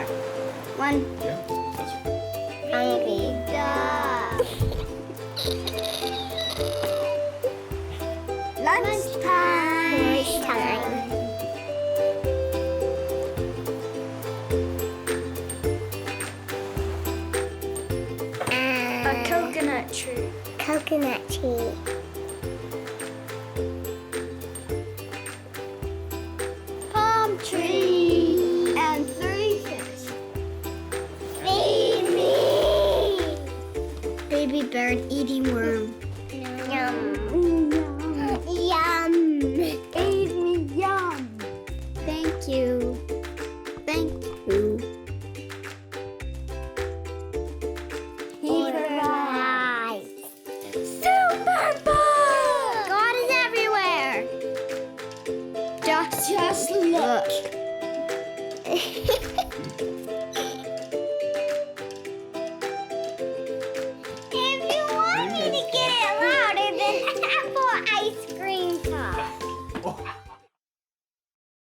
more. One. Yeah, that's Hungry dog. Lunchtime. A coconut tree. Coconut tree. Palm tree. And 3 fish. Feed me. Baby bird eating worm. Yum. Yum. Feed me yum. Thank you. Thank you. He provides. Superbook! God is everywhere. Just look.